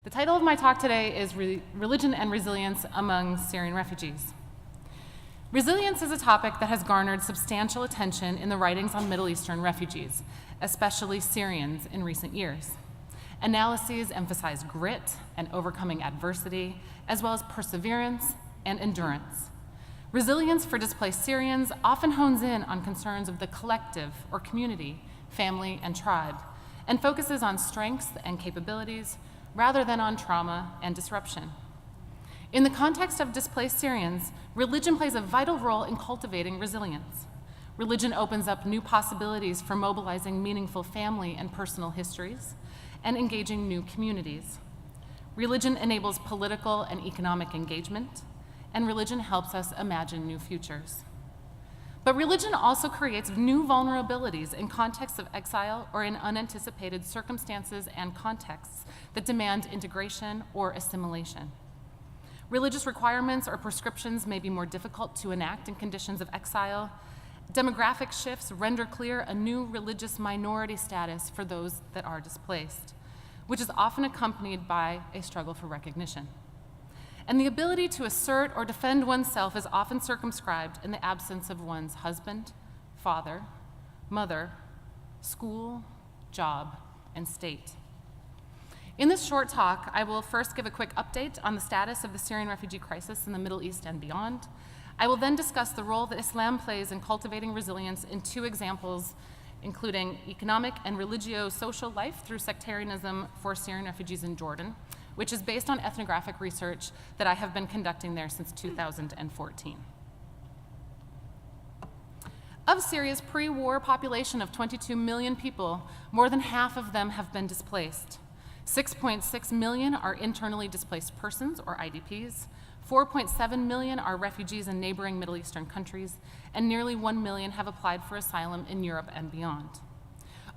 The title of my talk today is Religion and Resilience Among Syrian Refugees. Resilience is a topic that has garnered substantial attention in the writings on Middle Eastern refugees, especially Syrians, in recent years. Analyses emphasize grit and overcoming adversity, as well as perseverance and endurance. Resilience for displaced Syrians often hones in on concerns of the collective or community, family, and tribe, and focuses on strengths and capabilities rather than on trauma and disruption. In the context of displaced Syrians, religion plays a vital role in cultivating resilience. Religion opens up new possibilities for mobilizing meaningful family and personal histories and engaging new communities. Religion enables political and economic engagement, and religion helps us imagine new futures. But religion also creates new vulnerabilities in contexts of exile or in unanticipated circumstances and contexts that demand integration or assimilation. Religious requirements or prescriptions may be more difficult to enact in conditions of exile. Demographic shifts render clear a new religious minority status for those that are displaced, which is often accompanied by a struggle for recognition. And the ability to assert or defend oneself is often circumscribed in the absence of one's husband, father, mother, school, job, and state. In this short talk, I will first give a quick update on the status of the Syrian refugee crisis in the Middle East and beyond. I will then discuss the role that Islam plays in cultivating resilience in two examples, including economic and religio-social life through sectarianism for Syrian refugees in Jordan, which is based on ethnographic research that I have been conducting there since 2014. Of Syria's pre-war population of 22 million people, more than half of them have been displaced. 6.6 million are internally displaced persons, or IDPs, 4.7 million are refugees in neighboring Middle Eastern countries, and nearly 1 million have applied for asylum in Europe and beyond.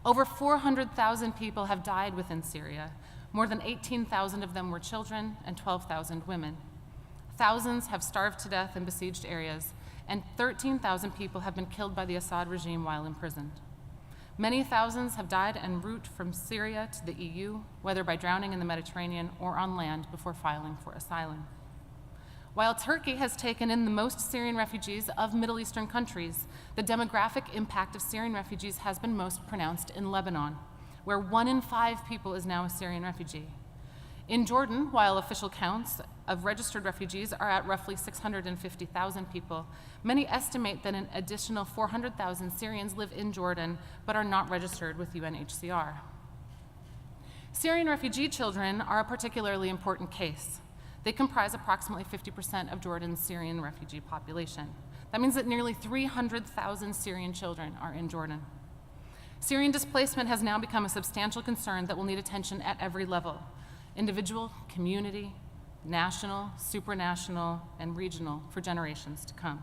Over 400,000 people have died within Syria. More than 18,000 of them were children and 12,000 women. Thousands have starved to death in besieged areas, and 13,000 people have been killed by the Assad regime while imprisoned. Many thousands have died en route from Syria to the EU, whether by drowning in the Mediterranean or on land before filing for asylum. While Turkey has taken in the most Syrian refugees of Middle Eastern countries, the demographic impact of Syrian refugees has been most pronounced in Lebanon, where 1 in 5 people is now a Syrian refugee. In Jordan, while official counts of registered refugees are at roughly 650,000 people, many estimate that an additional 400,000 Syrians live in Jordan but are not registered with UNHCR. Syrian refugee children are a particularly important case. They comprise approximately 50% of Jordan's Syrian refugee population. That means that nearly 300,000 Syrian children are in Jordan. Syrian displacement has now become a substantial concern that will need attention at every level: individual, community, national, supranational, and regional for generations to come.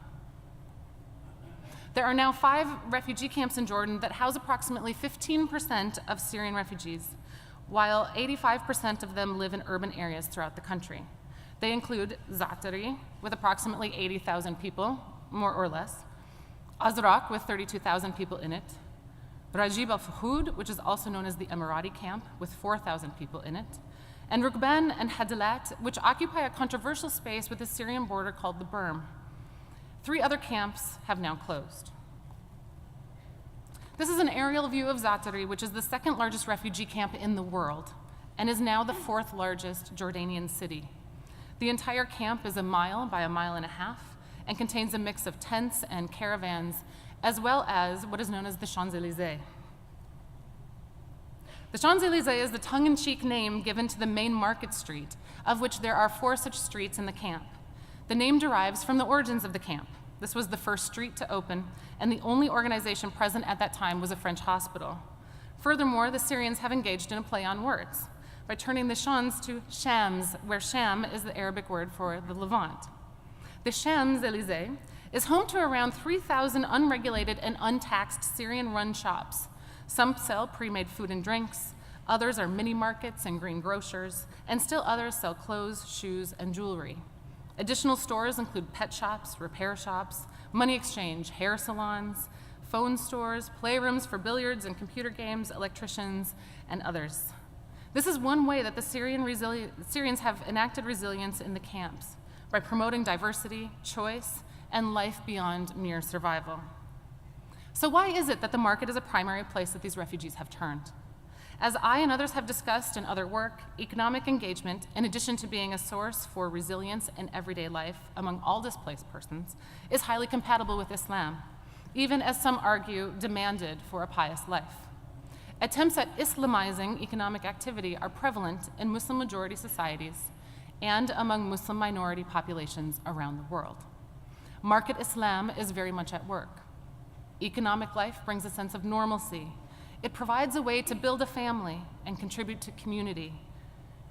There are now 5 refugee camps in Jordan that house approximately 15% of Syrian refugees, while 85% of them live in urban areas throughout the country. They include Zaatari, with approximately 80,000 people, more or less, Azraq, with 32,000 people in it, Rajib al-Fuhud, which is also known as the Emirati camp, with 4,000 people in it, and Rukban and Hadalat, which occupy a controversial space with the Syrian border called the Berm. 3 other camps have now closed. This is an aerial view of Zaatari, which is the 2nd largest refugee camp in the world, and is now the 4th largest Jordanian city. The entire camp is 1 mile by 1.5 miles, and contains a mix of tents and caravans, as well as what is known as the Champs-Élysées. The Champs-Élysées is the tongue-in-cheek name given to the main market street, of which there are 4 such streets in the camp. The name derives from the origins of the camp. This was the first street to open, and the only organization present at that time was a French hospital. Furthermore, the Syrians have engaged in a play on words by turning the Champs to Shams, where Sham is the Arabic word for the Levant. The Champs-Élysées is home to around 3,000 unregulated and untaxed Syrian-run shops. Some sell pre-made food and drinks, others are mini markets and green grocers, and still others sell clothes, shoes, and jewelry. Additional stores include pet shops, repair shops, money exchange, hair salons, phone stores, playrooms for billiards and computer games, electricians, and others. This is one way that the Syrians have enacted resilience in the camps, by promoting diversity, choice, and life beyond mere survival. So why is it that the market is a primary place that these refugees have turned? As I and others have discussed in other work, economic engagement, in addition to being a source for resilience in everyday life among all displaced persons, is highly compatible with Islam, even as some argue demanded for a pious life. Attempts at Islamizing economic activity are prevalent in Muslim-majority societies and among Muslim minority populations around the world. Market Islam is very much at work. Economic life brings a sense of normalcy. It provides a way to build a family and contribute to community.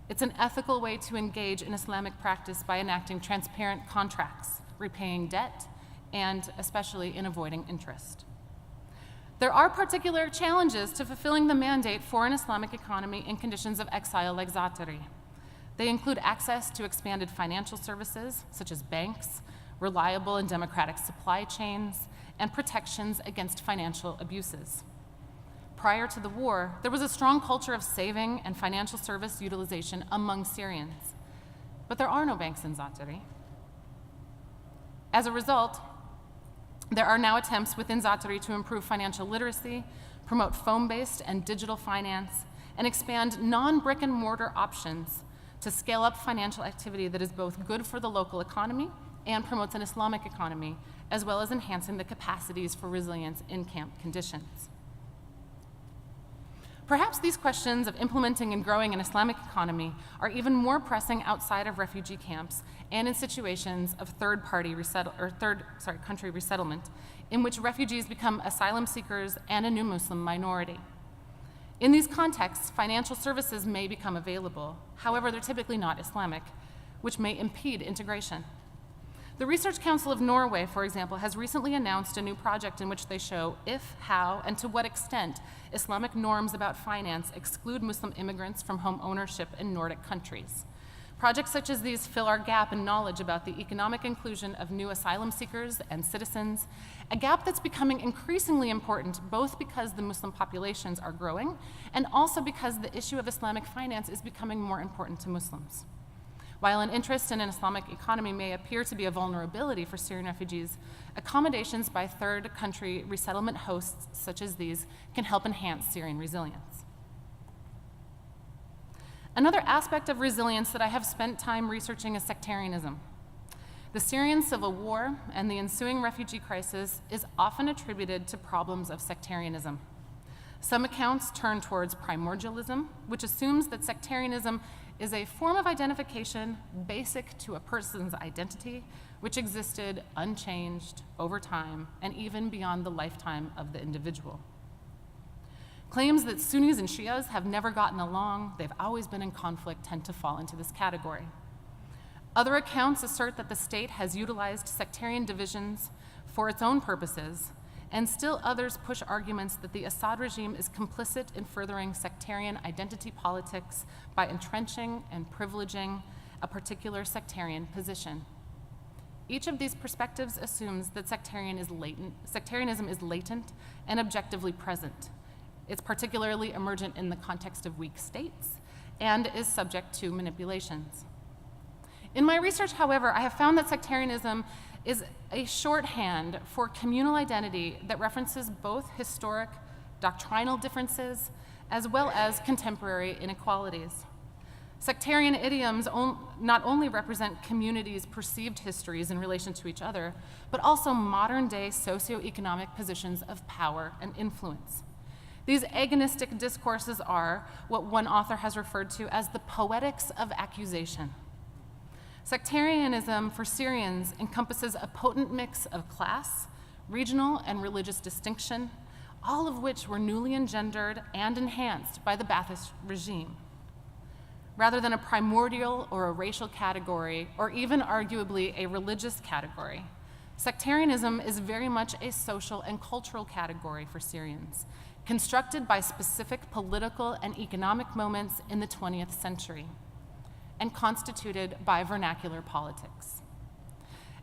It's an ethical way to engage in Islamic practice by enacting transparent contracts, repaying debt, and especially in avoiding interest. There are particular challenges to fulfilling the mandate for an Islamic economy in conditions of exile like Zaatari. They include access to expanded financial services, such as banks, reliable and democratic supply chains, and protections against financial abuses. Prior to the war, there was a strong culture of saving and financial service utilization among Syrians, but there are no banks in Zaatari. As a result, there are now attempts within Zaatari to improve financial literacy, promote phone-based and digital finance, and expand non-brick-and-mortar options to scale up financial activity that is both good for the local economy and promotes an Islamic economy, as well as enhancing the capacities for resilience in camp conditions. Perhaps these questions of implementing and growing an Islamic economy are even more pressing outside of refugee camps and in situations of country resettlement, in which refugees become asylum seekers and a new Muslim minority. In these contexts, financial services may become available. However, they're typically not Islamic, which may impede integration. The Research Council of Norway, for example, has recently announced a new project in which they show if, how, and to what extent Islamic norms about finance exclude Muslim immigrants from home ownership in Nordic countries. Projects such as these fill our gap in knowledge about the economic inclusion of new asylum seekers and citizens, a gap that's becoming increasingly important both because the Muslim populations are growing and also because the issue of Islamic finance is becoming more important to Muslims. While an interest in an Islamic economy may appear to be a vulnerability for Syrian refugees, accommodations by third country resettlement hosts such as these can help enhance Syrian resilience. Another aspect of resilience that I have spent time researching is sectarianism. The Syrian civil war and the ensuing refugee crisis is often attributed to problems of sectarianism. Some accounts turn towards primordialism, which assumes that sectarianism is a form of identification basic to a person's identity, which existed unchanged over time and even beyond the lifetime of the individual. Claims that Sunnis and Shias have never gotten along, they've always been in conflict, tend to fall into this category. Other accounts assert that the state has utilized sectarian divisions for its own purposes, and still others push arguments that the Assad regime is complicit in furthering sectarian identity politics by entrenching and privileging a particular sectarian position. Each of these perspectives assumes that sectarianism is latent and objectively present. It's particularly emergent in the context of weak states and is subject to manipulations. In my research, however, I have found that sectarianism is a shorthand for communal identity that references both historic doctrinal differences as well as contemporary inequalities. Sectarian idioms not only represent communities' perceived histories in relation to each other, but also modern-day socioeconomic positions of power and influence. These agonistic discourses are what one author has referred to as the poetics of accusation. Sectarianism for Syrians encompasses a potent mix of class, regional, and religious distinction, all of which were newly engendered and enhanced by the Ba'athist regime. Rather than a primordial or a racial category, or even arguably a religious category, sectarianism is very much a social and cultural category for Syrians, constructed by specific political and economic moments in the 20th century, and constituted by vernacular politics.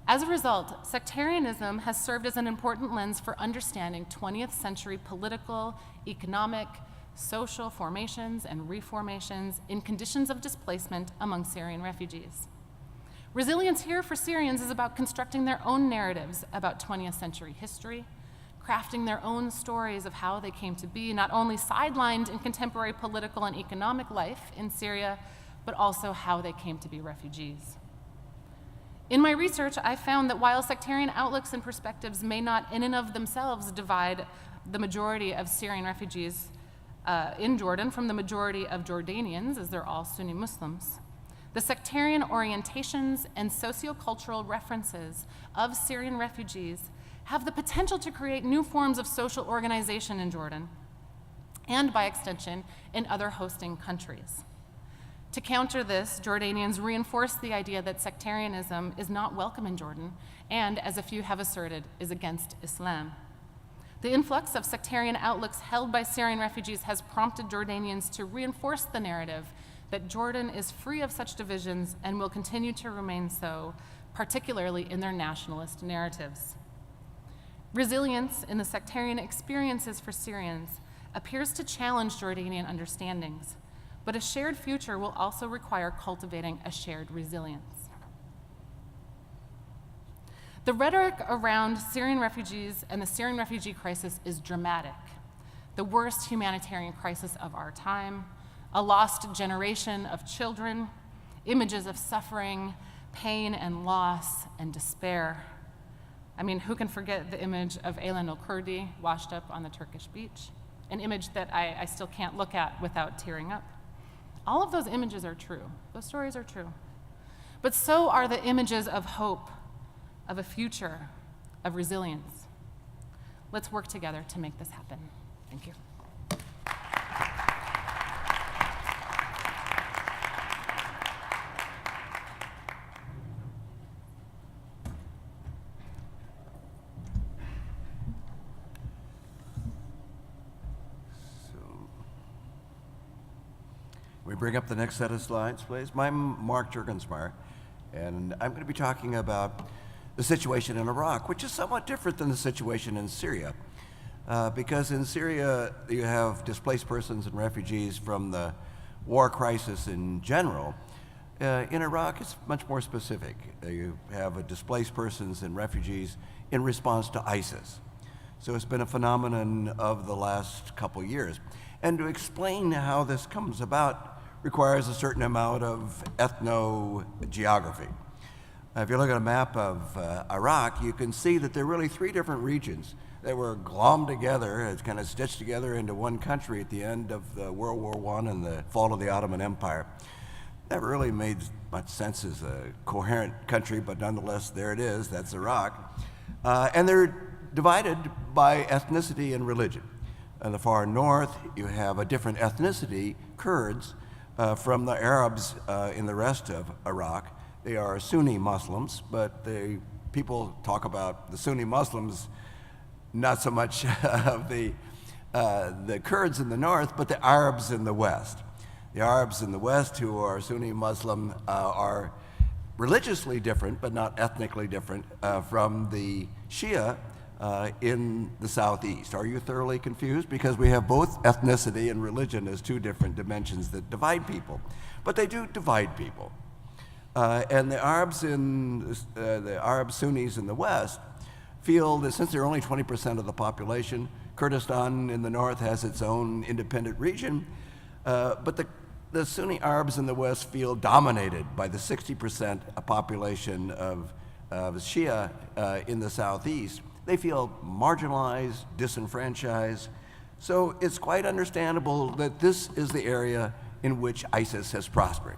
As a result, sectarianism has served as an important lens for understanding 20th century political, economic, social formations and reformations in conditions of displacement among Syrian refugees. Resilience here for Syrians is about constructing their own narratives about 20th century history, crafting their own stories of how they came to be, not only sidelined in contemporary political and economic life in Syria, but also how they came to be refugees. In my research, I found that while sectarian outlooks and perspectives may not in and of themselves divide the majority of Syrian refugees in Jordan from the majority of Jordanians, as they're all Sunni Muslims, the sectarian orientations and sociocultural references of Syrian refugees have the potential to create new forms of social organization in Jordan, and by extension, in other hosting countries. To counter this, Jordanians reinforce the idea that sectarianism is not welcome in Jordan, and, as a few have asserted, is against Islam. The influx of sectarian outlooks held by Syrian refugees has prompted Jordanians to reinforce the narrative that Jordan is free of such divisions and will continue to remain so, particularly in their nationalist narratives. Resilience in the sectarian experiences for Syrians appears to challenge Jordanian understandings, but a shared future will also require cultivating a shared resilience. The rhetoric around Syrian refugees and the Syrian refugee crisis is dramatic. The worst humanitarian crisis of our time, a lost generation of children, images of suffering, pain and loss and despair. I mean, who can forget the image of Aylan al-Kurdi washed up on the Turkish beach? An image that I still can't look at without tearing up. All of those images are true. Those stories are true. But so are the images of hope, of a future, of resilience. Let's work together to make this happen. Thank you. We bring up the next set of slides, please. I'm Mark Juergensmeyer, and I'm going to be talking about the situation in Iraq, which is somewhat different than the situation in Syria, because in Syria you have displaced persons and refugees from the war crisis in general. In Iraq, it's much more specific. You have displaced persons and refugees in response to ISIS. So it's been a phenomenon of the last couple years. And to explain how this comes about requires a certain amount of ethnogeography. If you look at a map of Iraq, you can see that there are really three different regions that were glommed together, it's kind of stitched together into one country at the end of the World War I and the fall of the Ottoman Empire. Never really made much sense as a coherent country, but nonetheless, there it is, that's Iraq. And they're divided by ethnicity and religion. In the far north, you have a different ethnicity, Kurds, from the Arabs in the rest of Iraq. They are Sunni Muslims, but people talk about the Sunni Muslims, not so much of the Kurds in the north, but the Arabs in the west. The Arabs in the west, who are Sunni Muslim, are religiously different, but not ethnically different, from the Shia in the southeast. Are you thoroughly confused? Because we have both ethnicity and religion as two different dimensions that divide people, but they do divide people. And the Arab Sunnis in the west feel that since they're only 20% of the population, Kurdistan in the north has its own independent region, but the Sunni Arabs in the west feel dominated by the 60% population of Shia in the southeast. They feel marginalized, disenfranchised. So it's quite understandable that this is the area in which ISIS has prospered.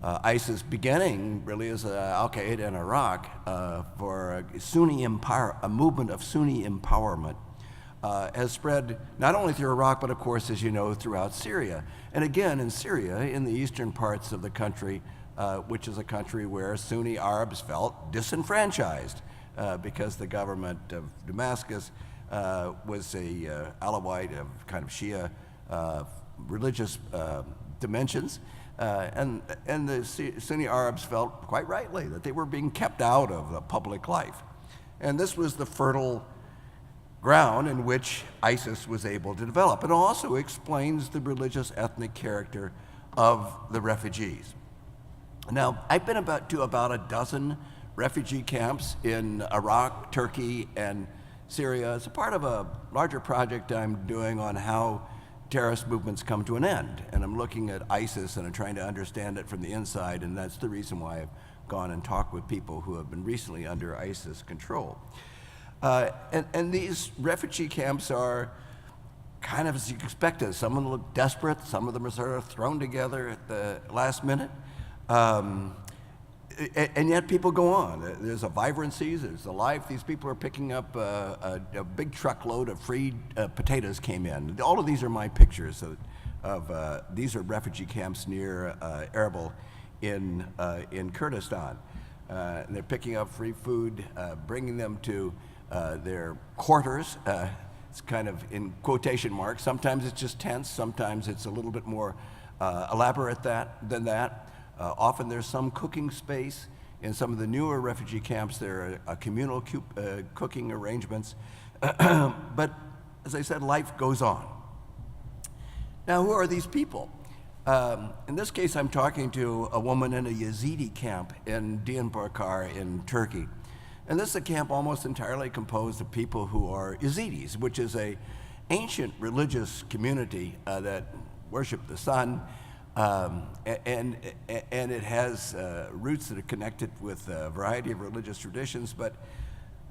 ISIS beginning really as Al-Qaeda in Iraq for a movement of Sunni empowerment has spread not only through Iraq, but of course, as you know, throughout Syria. And again, in Syria, in the eastern parts of the country, which is a country where Sunni Arabs felt disenfranchised because the government of Damascus was a Alawite of kind of Shia religious dimensions. And the Sunni Arabs felt quite rightly that they were being kept out of the public life. And this was the fertile ground in which ISIS was able to develop. It also explains the religious ethnic character of the refugees. Now, I've been to about a dozen refugee camps in Iraq, Turkey, and Syria as a part of a larger project I'm doing on how terrorist movements come to an end. And I'm looking at ISIS and I'm trying to understand it from the inside, and that's the reason why I've gone and talked with people who have been recently under ISIS control. And these refugee camps are kind of as you expected. Some of them look desperate, some of them are sort of thrown together at the last minute. And yet people go on. There's a vibrancy, there's a life. These people are picking up a big truckload of free potatoes came in. All of these are my pictures these are refugee camps near Erbil in Kurdistan. And they're picking up free food, bringing them to their quarters. It's kind of in quotation marks. Sometimes it's just tents, sometimes it's a little bit more elaborate than that. Often there's some cooking space. In some of the newer refugee camps, there are communal cooking arrangements. But as I said, life goes on. Now, who are these people? In this case, I'm talking to a woman in a Yazidi camp in Diyarbakir in Turkey. And this is a camp almost entirely composed of people who are Yazidis, which is an ancient religious community that worship the sun. And it has roots that are connected with a variety of religious traditions, but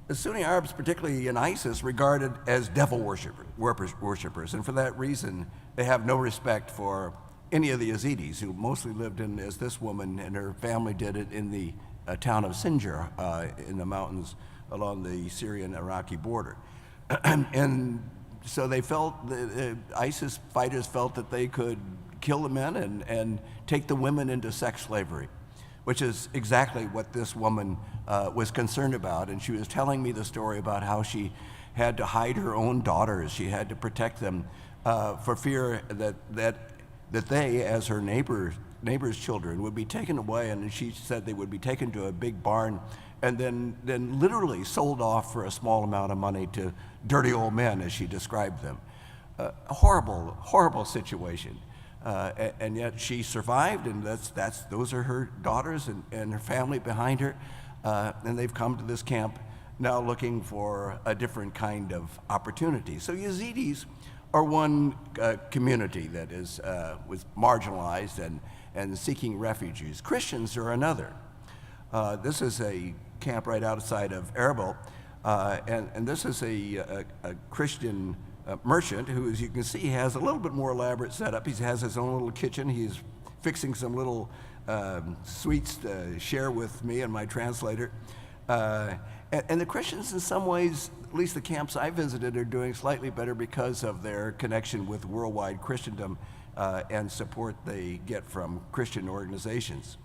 the Sunni Arabs, particularly in ISIS, regarded as devil worshippers, and for that reason, they have no respect for any of the Yazidis, who mostly lived in, as this woman and her family did it, in the town of Sinjar in the mountains along the Syrian-Iraqi border. And so they felt, the ISIS fighters felt that they could kill the men and take the women into sex slavery, which is exactly what this woman was concerned about. And she was telling me the story about how she had to hide her own daughters. She had to protect them for fear that they, as her neighbor's children, would be taken away. And she said they would be taken to a big barn and then literally sold off for a small amount of money to dirty old men, as she described them. A horrible, horrible situation. And yet she survived, and those are her daughters and her family behind her, and they've come to this camp now looking for a different kind of opportunity. So Yazidis are one community that was marginalized and seeking refugees. Christians are another. This is a camp right outside of Erbil, and this is a Christian merchant who, as you can see, has a little bit more elaborate setup. He has his own little kitchen. He's fixing some little sweets to share with me and my translator. And the Christians, in some ways, at least the camps I visited, are doing slightly better because of their connection with worldwide Christendom and support they get from Christian organizations.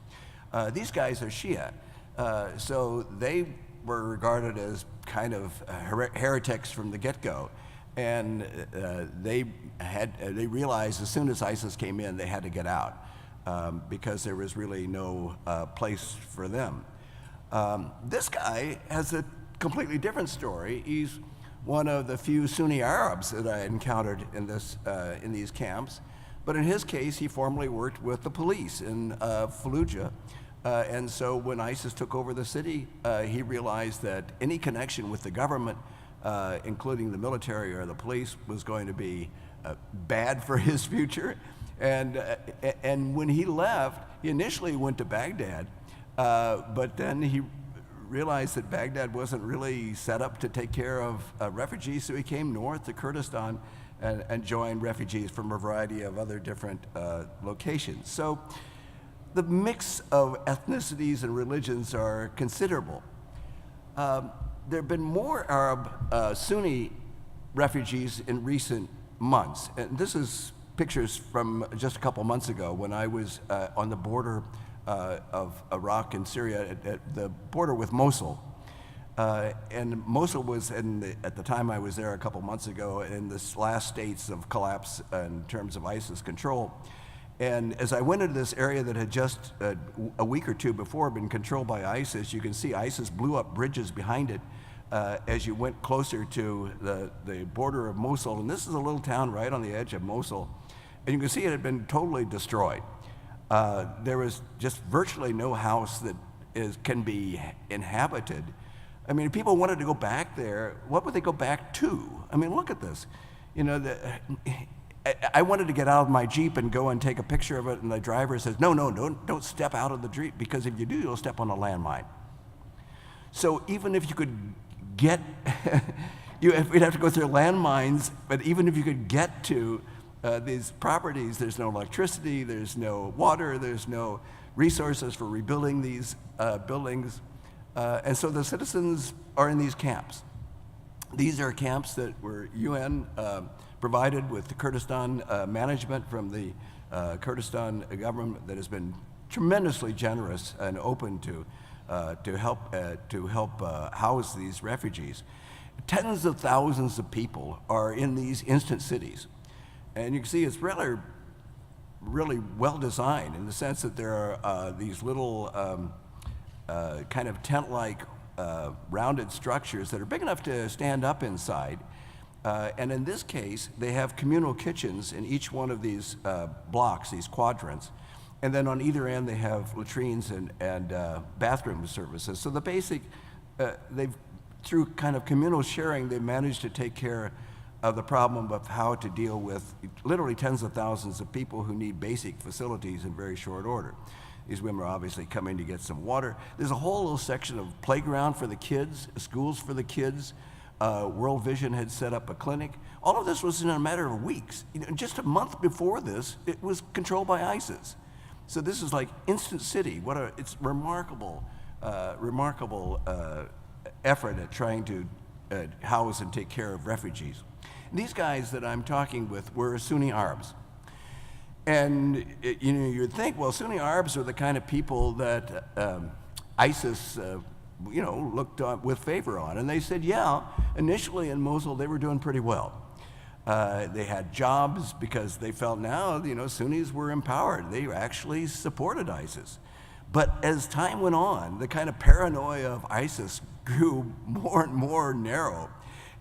These guys are Shia, so they were regarded as kind of heretics from the get-go. And they realized as soon as ISIS came in, they had to get out because there was really no place for them. This guy has a completely different story. He's one of the few Sunni Arabs that I encountered in these camps. But in his case, he formerly worked with the police in Fallujah. And so when ISIS took over the city, he realized that any connection with the government, including the military or the police, was going to be bad for his future. And when he left, he initially went to Baghdad, but then he realized that Baghdad wasn't really set up to take care of refugees, so he came north to Kurdistan and joined refugees from a variety of other different locations. So the mix of ethnicities and religions are considerable. There have been more Arab Sunni refugees in recent months. And this is pictures from just a couple months ago when I was on the border of Iraq and Syria, at the border with Mosul. And Mosul was, at the time I was there a couple months ago, in this last states of collapse in terms of ISIS control. And as I went into this area that had just a week or two before been controlled by ISIS, you can see ISIS blew up bridges behind it as you went closer to the border of Mosul. And this is a little town right on the edge of Mosul. And you can see it had been totally destroyed. There was just virtually no house that can be inhabited. I mean, if people wanted to go back there, what would they go back to? I mean, look at this. You know, I wanted to get out of my Jeep and go and take a picture of it, and the driver says, no, don't step out of the Jeep, because if you do, you'll step on a landmine. So even if you could get, we'd have to go through landmines, but even if you could get to these properties, there's no electricity, there's no water, there's no resources for rebuilding these buildings. And so the citizens are in these camps. These are camps that were UN provided with the Kurdistan management from the Kurdistan government that has been tremendously generous and open to help house these refugees. Tens of thousands of people are in these instant cities. And you can see it's really well designed in the sense that there are these little kind of tent-like rounded structures that are big enough to stand up inside. And in this case, they have communal kitchens in each one of these blocks, these quadrants. And then on either end, they have latrines and bathroom services. So the basic, through kind of communal sharing, they've managed to take care of the problem of how to deal with literally tens of thousands of people who need basic facilities in very short order. These women are obviously coming to get some water. There's a whole little section of playground for the kids, schools for the kids. World Vision had set up a clinic. All of this was in a matter of weeks. You know, just a month before this, it was controlled by ISIS. So this is like instant city. It's remarkable effort at trying to house and take care of refugees. These guys that I'm talking with were Sunni Arabs. And you'd think, well, Sunni Arabs are the kind of people that ISIS looked on with favor on. And they said, yeah, initially in Mosul, they were doing pretty well. They had jobs because they felt now, Sunnis were empowered. They actually supported ISIS. But as time went on, the kind of paranoia of ISIS grew more and more narrow.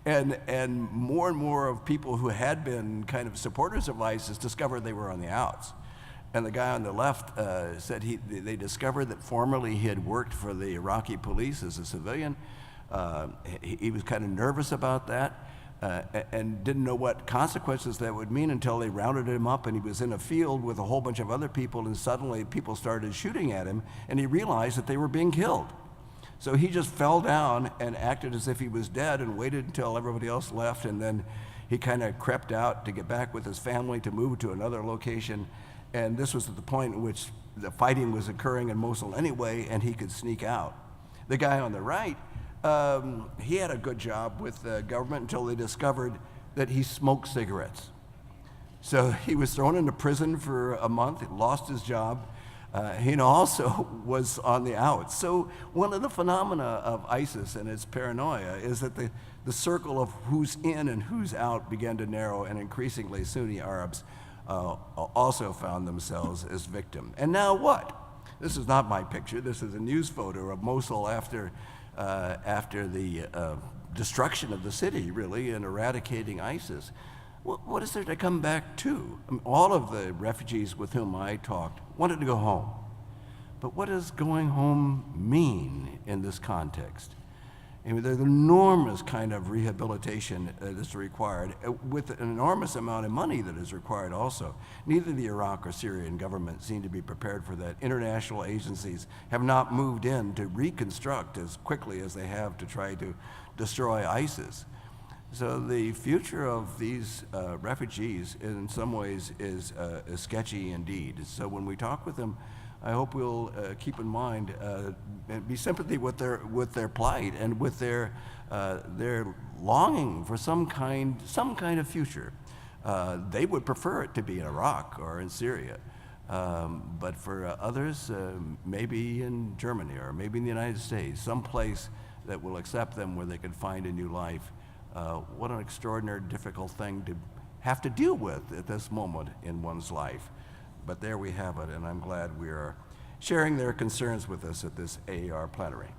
And more of people who had been kind of supporters of ISIS discovered they were on the outs. And the guy on the left said they discovered that formerly he had worked for the Iraqi police as a civilian. He was kind of nervous about that and didn't know what consequences that would mean until they rounded him up and he was in a field with a whole bunch of other people, and suddenly people started shooting at him and he realized that they were being killed. So he just fell down and acted as if he was dead and waited until everybody else left, and then he kind of crept out to get back with his family to move to another location. And this was at the point in which the fighting was occurring in Mosul anyway, and he could sneak out. The guy on the right, he had a good job with the government until they discovered that he smoked cigarettes. So he was thrown into prison for a month, lost his job. He also was on the outs. So one of the phenomena of ISIS and its paranoia is that the circle of who's in and who's out began to narrow, and increasingly Sunni Arabs also found themselves as victims. And now what? This is not my picture. This is a news photo of Mosul after the destruction of the city, really, and eradicating ISIS. What is there to come back to? I mean, all of the refugees with whom I talked wanted to go home. But what does going home mean in this context? I mean, there's an enormous kind of rehabilitation that is required, with an enormous amount of money that is required also. Neither the Iraq or Syrian government seem to be prepared for that. International agencies have not moved in to reconstruct as quickly as they have to try to destroy ISIS. So the future of these refugees in some ways is sketchy indeed. So when we talk with them, I hope we'll keep in mind and be sympathy with their plight and with their longing for some kind of future. They would prefer it to be in Iraq or in Syria, but for others, maybe in Germany or maybe in the United States, some place that will accept them where they can find a new life. What an extraordinary, difficult thing to have to deal with at this moment in one's life. But there we have it, and I'm glad we are sharing their concerns with us at this AAR plenary.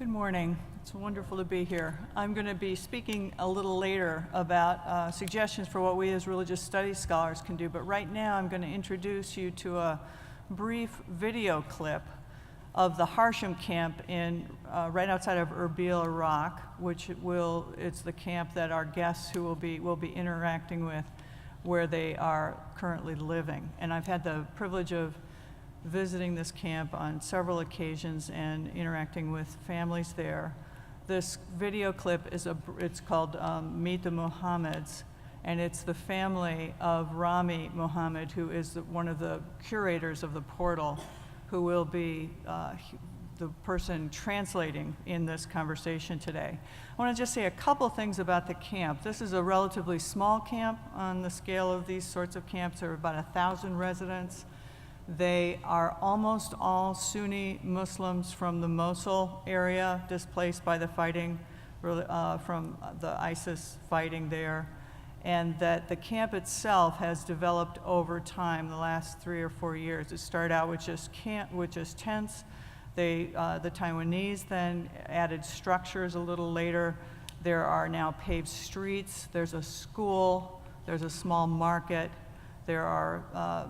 Good morning. It's wonderful to be here. I'm going to be speaking a little later about suggestions for what we as religious studies scholars can do, but right now I'm going to introduce you to a brief video clip of the Harsham camp in right outside of Erbil, Iraq, it's the camp that our guests who will be interacting with, where they are currently living. And I've had the privilege of visiting this camp on several occasions and interacting with families there. This video clip it's called Meet the Mohammeds, and it's the family of Rami Mohammed, who is one of the curators of the portal, who will be the person translating in this conversation today. I want to just say a couple things about the camp. This is a relatively small camp on the scale of these sorts of camps. There are about 1,000 residents. They are almost all Sunni Muslims from the Mosul area, displaced by the fighting from the ISIS fighting there, and that the camp itself has developed over time, the last 3 or 4 years. It started out with just tents. The Taiwanese then added structures a little later. There are now paved streets. There's a school. There's a small market. There are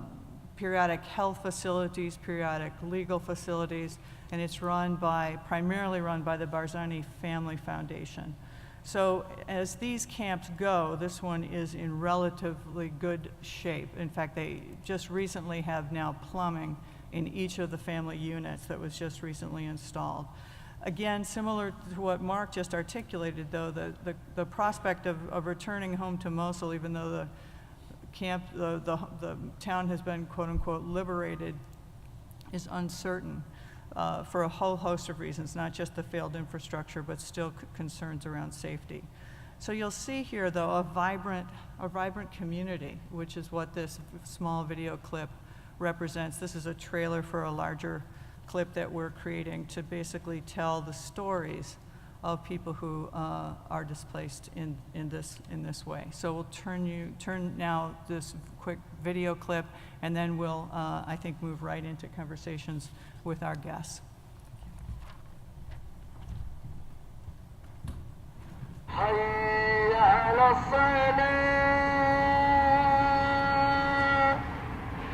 periodic health facilities, periodic legal facilities, and it's primarily run by the Barzani Family Foundation. So as these camps go, this one is in relatively good shape. In fact, they just recently have now plumbing in each of the family units that was just recently installed. Again, similar to what Mark just articulated, though, the prospect of returning home to Mosul, even though the town has been quote unquote liberated, is uncertain for a whole host of reasons, not just the failed infrastructure, but still concerns around safety. So you'll see here, though, a vibrant community, which is what this small video clip represents. This is a trailer for a larger clip that we're creating to basically tell the stories of people who are displaced in this way. So we'll turn now this quick video clip, and then we'll, I think, move right into conversations with our guests. حي على الصلاة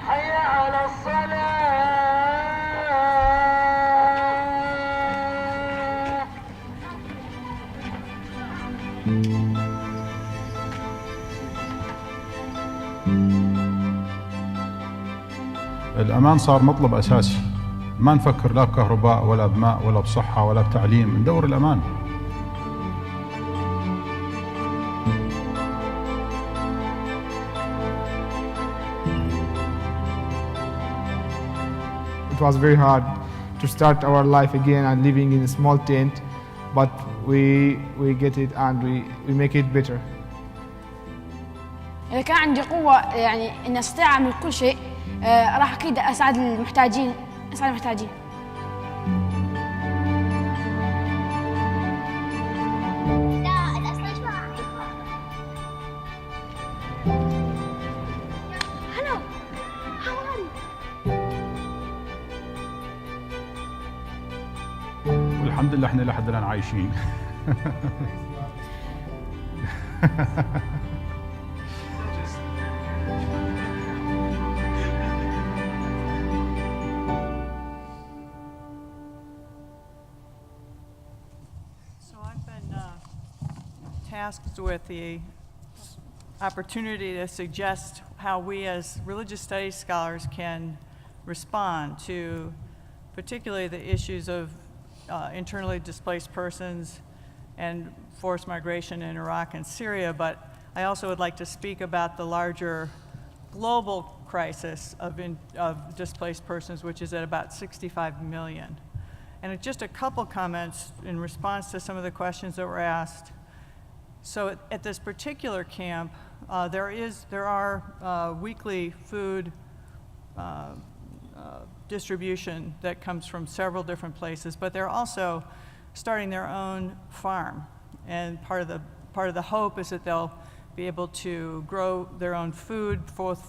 حي على الصلاة الأمان صار مطلب أساسي. ما نفكر لا بكهرباء ولا بماء ولا بصحة ولا بتعليم، ندور الأمان. It was very hard to start our life again and living in a small tent, but we get it and we make it better. إذا كان عندي قوة يعني إني أستطيع أعمل كل شيء، راح أكيد أساعد المحتاجين، أساعد المحتاجين. والحمد لله احنا لحد الآن عايشين. Tasked with the opportunity to suggest how we as religious studies scholars can respond to particularly the issues of internally displaced persons and forced migration in Iraq and Syria, but I also would like to speak about the larger global crisis of displaced persons, which is at about 65 million. And just a couple comments in response to some of the questions that were asked. So at this particular camp, there are weekly food distribution that comes from several different places, but they're also starting their own farm. And part of the hope is that they'll be able to grow their own food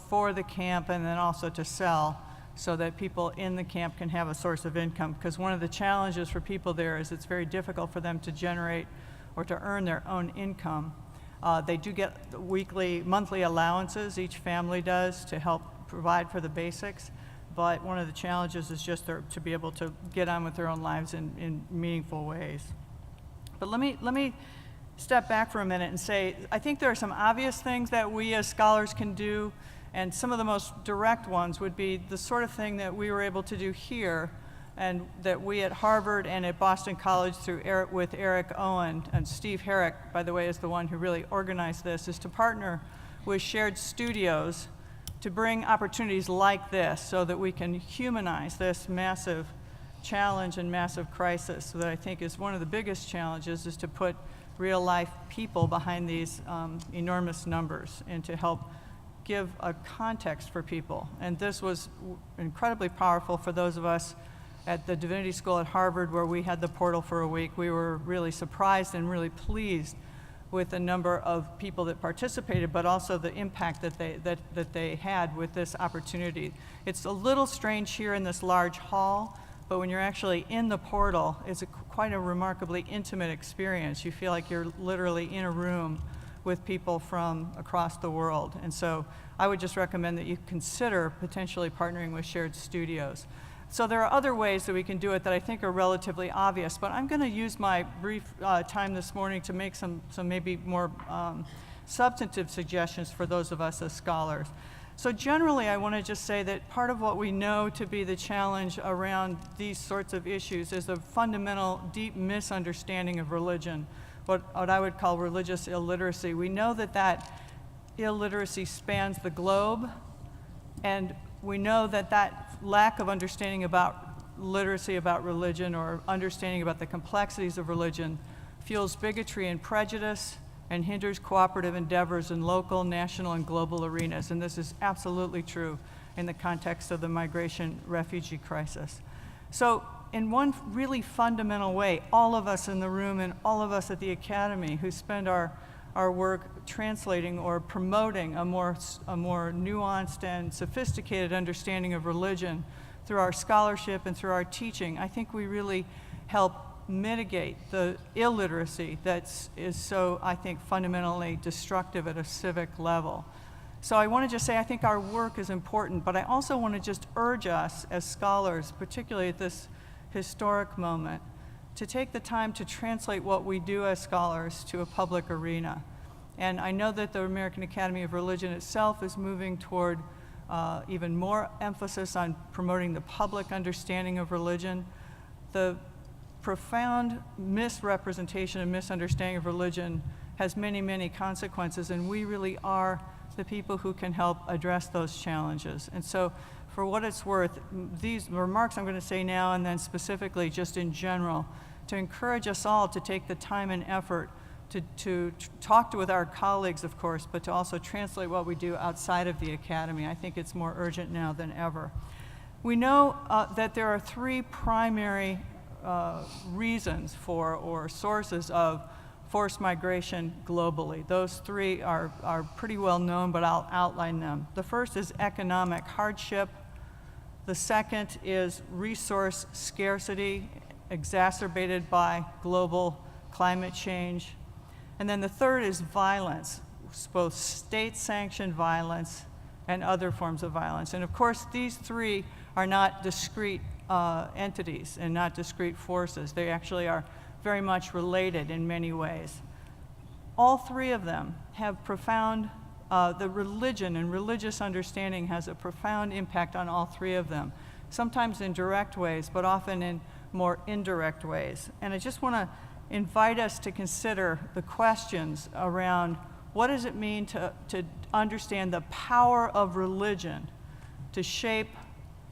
for the camp and then also to sell so that people in the camp can have a source of income. Because one of the challenges for people there is it's very difficult for them to generate or to earn their own income. They do get monthly allowances, each family does, to help provide for the basics. But one of the challenges is just to be able to get on with their own lives in meaningful ways. But let me step back for a minute and say, I think there are some obvious things that we as scholars can do, and some of the most direct ones would be the sort of thing that we were able to do here, and that we at Harvard and at Boston College with Eric Owen, and Steve Herrick, by the way, is the one who really organized this, is to partner with shared studios to bring opportunities like this so that we can humanize this massive challenge and massive crisis. So that I think is one of the biggest challenges, is to put real life people behind these enormous numbers and to help give a context for people. And this was incredibly powerful for those of us at the Divinity School at Harvard, where we had the portal for a week. We were really surprised and really pleased with the number of people that participated, but also the impact that they had with this opportunity. It's a little strange here in this large hall, but when you're actually in the portal, it's quite a remarkably intimate experience. You feel like you're literally in a room with people from across the world. And so I would just recommend that you consider potentially partnering with shared studios. So there are other ways that we can do it that I think are relatively obvious, but I'm going to use my brief time this morning to make some maybe more substantive suggestions for those of us as scholars. So generally, I want to just say that part of what we know to be the challenge around these sorts of issues is a fundamental, deep misunderstanding of religion, what I would call religious illiteracy. We know that illiteracy spans the globe, and we know that lack of understanding about literacy about religion, or understanding about the complexities of religion, fuels bigotry and prejudice and hinders cooperative endeavors in local, national, and global arenas. And this is absolutely true in the context of the migration refugee crisis. So in one really fundamental way, all of us in the room and all of us at the Academy who spend our work translating or promoting a more nuanced and sophisticated understanding of religion through our scholarship and through our teaching, I think we really help mitigate the illiteracy that is so, I think, fundamentally destructive at a civic level. So I want to just say I think our work is important, but I also want to just urge us as scholars, particularly at this historic moment, to take the time to translate what we do as scholars to a public arena. And I know that the American Academy of Religion itself is moving toward even more emphasis on promoting the public understanding of religion. The profound misrepresentation and misunderstanding of religion has many, many consequences, and we really are the people who can help address those challenges. And so, for what it's worth, these remarks I'm going to say now, and then specifically just in general, to encourage us all to take the time and effort to talk with our colleagues, of course, but to also translate what we do outside of the Academy. I think it's more urgent now than ever. We know that there are three primary reasons for, or sources of, forced migration globally. Those three are pretty well known, but I'll outline them. The first is economic hardship. The second is resource scarcity, exacerbated by global climate change. And then the third is violence, both state-sanctioned violence and other forms of violence. And of course, these three are not discrete entities and not discrete forces. They actually are very much related in many ways. All three of them have profound, the religion and religious understanding has a profound impact on all three of them, sometimes in direct ways, but often in more indirect ways. And I just want to invite us to consider the questions around what does it mean to understand the power of religion to shape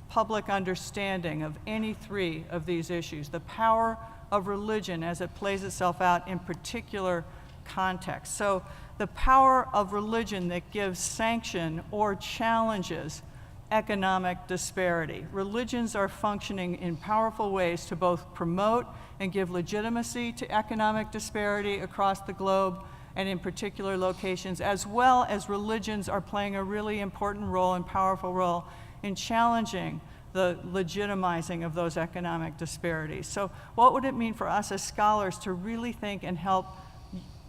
public understanding of any three of these issues, the power of religion as it plays itself out in particular contexts. So the power of religion that gives sanction or challenges economic disparity. Religions are functioning in powerful ways to both promote and give legitimacy to economic disparity across the globe and in particular locations, as well as religions are playing a really important role and powerful role in challenging the legitimizing of those economic disparities. So what would it mean for us as scholars to really think and help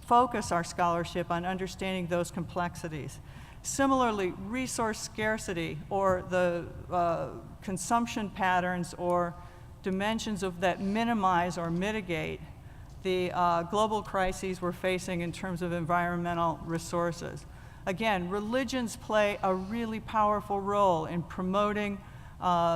focus our scholarship on understanding those complexities? Similarly, resource scarcity or the consumption patterns or dimensions of that minimize or mitigate the global crises we're facing in terms of environmental resources. Again, religions play a really powerful role in promoting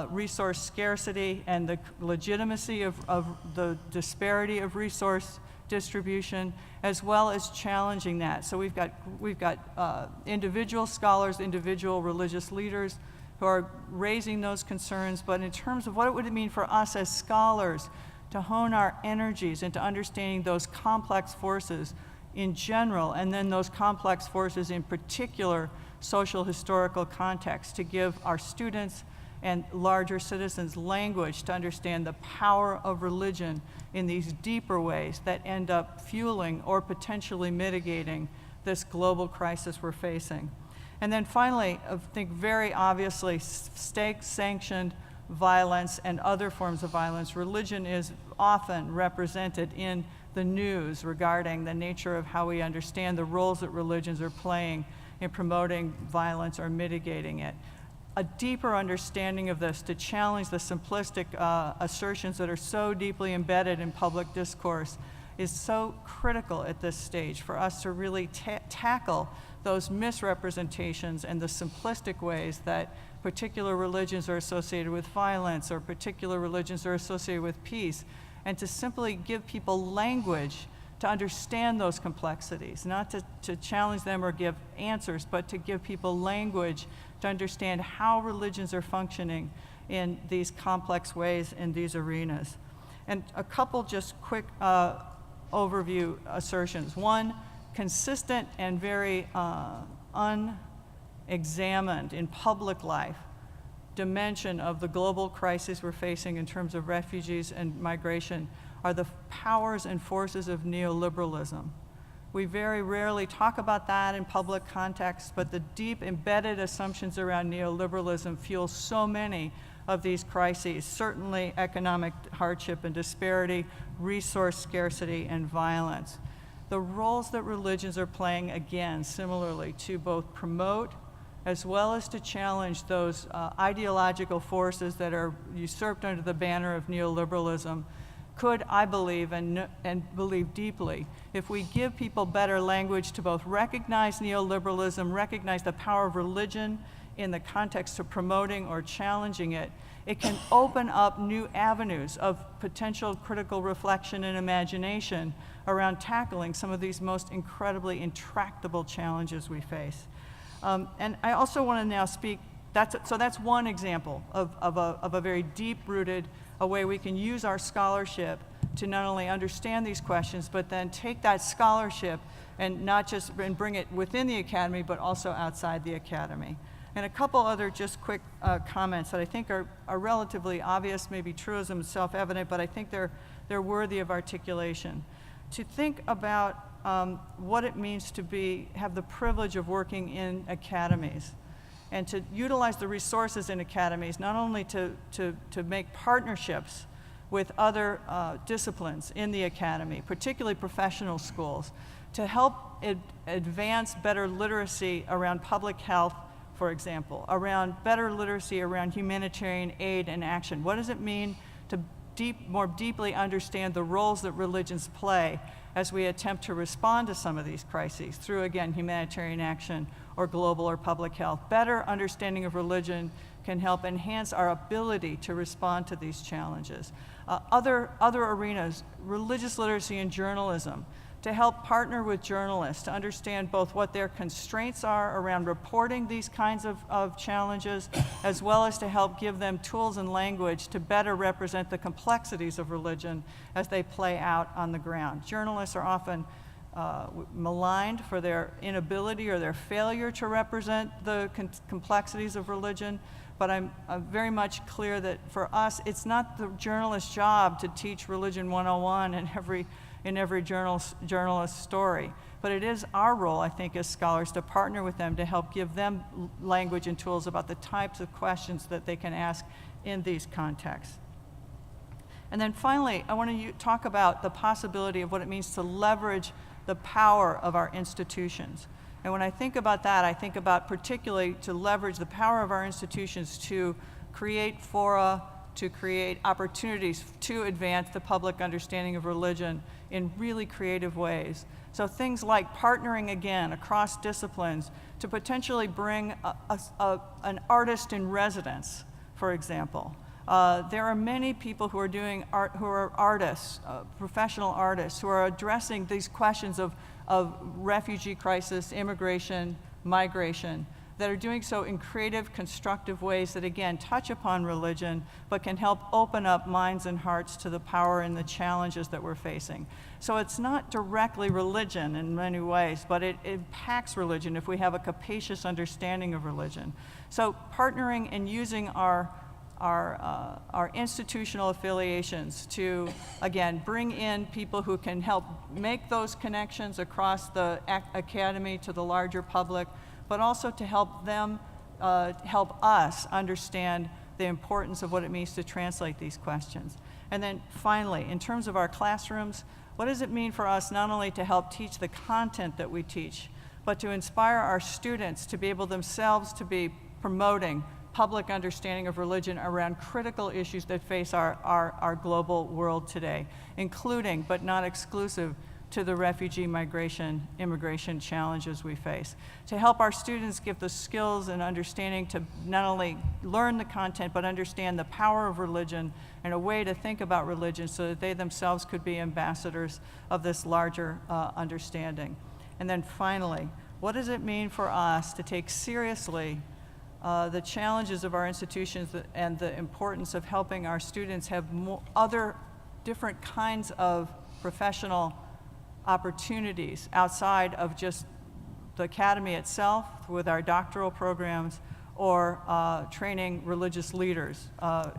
resource scarcity and the legitimacy of the disparity of resource distribution, as well as challenging that. So we've got individual scholars, individual religious leaders who are raising those concerns, but in terms of what would it mean for us as scholars to hone our energies into understanding those complex forces in general, and then those complex forces in particular social historical context, to give our students and larger citizens language to understand the power of religion in these deeper ways that end up fueling or potentially mitigating this global crisis we're facing. And then finally, I think very obviously, state-sanctioned violence and other forms of violence. Religion is often represented in the news regarding the nature of how we understand the roles that religions are playing in promoting violence or mitigating it. A deeper understanding of this to challenge the simplistic assertions that are so deeply embedded in public discourse is so critical at this stage for us to really tackle those misrepresentations and the simplistic ways that particular religions are associated with violence or particular religions are associated with peace, and to simply give people language to understand those complexities, not to challenge them or give answers, but to give people language to understand how religions are functioning in these complex ways in these arenas. And a couple just quick overview assertions. One, consistent and very unexamined in public life dimension of the global crisis we're facing in terms of refugees and migration are the powers and forces of neoliberalism. We very rarely talk about that in public context, but the deep embedded assumptions around neoliberalism fuel so many of these crises, certainly economic hardship and disparity, resource scarcity, and violence. The roles that religions are playing, again, similarly, to both promote as well as to challenge those ideological forces that are usurped under the banner of neoliberalism, could, I believe, and believe deeply, if we give people better language to both recognize neoliberalism, recognize the power of religion in the context of promoting or challenging it, it can open up new avenues of potential critical reflection and imagination around tackling some of these most incredibly intractable challenges we face. And I also want to now speak, so that's one example of a very deep-rooted, a way we can use our scholarship to not only understand these questions, but then take that scholarship and not just bring it within the academy, but also outside the academy. And a couple other just quick comments that I think are relatively obvious, maybe truism, self-evident, but I think they're worthy of articulation. To think about what it means to have the privilege of working in academies, and to utilize the resources in academies, not only to make partnerships with other disciplines in the academy, particularly professional schools, to help advance better literacy around public health, for example, around better literacy around humanitarian aid and action. What does it mean to more deeply understand the roles that religions play as we attempt to respond to some of these crises through, again, humanitarian action or global or public health? Better understanding of religion can help enhance our ability to respond to these challenges. Other arenas, religious literacy and journalism, to help partner with journalists to understand both what their constraints are around reporting these kinds of challenges, as well as to help give them tools and language to better represent the complexities of religion as they play out on the ground. Journalists are often maligned for their inability or their failure to represent the complexities of religion, but I'm very much clear that for us, it's not the journalist's job to teach Religion 101 in every journalist's story. But it is our role, I think, as scholars to partner with them to help give them language and tools about the types of questions that they can ask in these contexts. And then finally, I want to talk about the possibility of what it means to leverage the power of our institutions. And when I think about that, I think about particularly to leverage the power of our institutions to create fora, to create opportunities to advance the public understanding of religion in really creative ways. So things like partnering again across disciplines to potentially bring an artist in residence, for example. There are many people who are doing art, who are artists, professional artists, who are addressing these questions of refugee crisis, immigration, migration, that are doing so in creative, constructive ways that, again, touch upon religion, but can help open up minds and hearts to the power and the challenges that we're facing. So it's not directly religion in many ways, but it impacts religion if we have a capacious understanding of religion. So partnering and using our institutional affiliations to, again, bring in people who can help make those connections across the academy to the larger public, but also to help them, help us understand the importance of what it means to translate these questions. And then finally, in terms of our classrooms, what does it mean for us not only to help teach the content that we teach, but to inspire our students to be able themselves to be promoting public understanding of religion around critical issues that face our global world today, including, but not exclusive to the refugee, migration, immigration challenges we face. To help our students give the skills and understanding to not only learn the content, but understand the power of religion and a way to think about religion so that they themselves could be ambassadors of this larger understanding. And then finally, what does it mean for us to take seriously the challenges of our institutions and the importance of helping our students have other different kinds of professional opportunities outside of just the academy itself with our doctoral programs or training religious leaders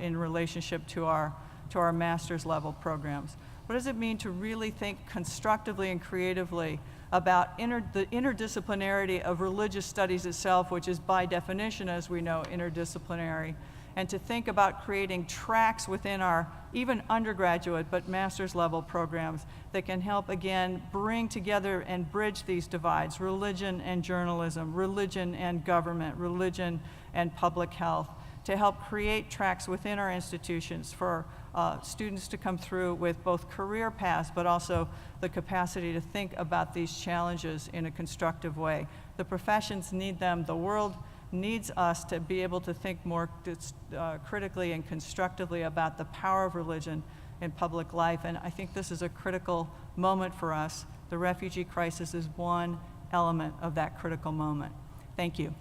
in relationship to our master's level programs. What does it mean to really think constructively and creatively about the interdisciplinarity of religious studies itself, which is by definition, as we know, interdisciplinary, and to think about creating tracks within our even undergraduate but master's level programs that can help, again, bring together and bridge these divides, religion and journalism, religion and government, religion and public health, to help create tracks within our institutions for students to come through with both career paths, but also the capacity to think about these challenges in a constructive way. The professions need them. The world needs us to be able to think more critically and constructively about the power of religion in public life. And I think this is a critical moment for us. The refugee crisis is one element of that critical moment. Thank you.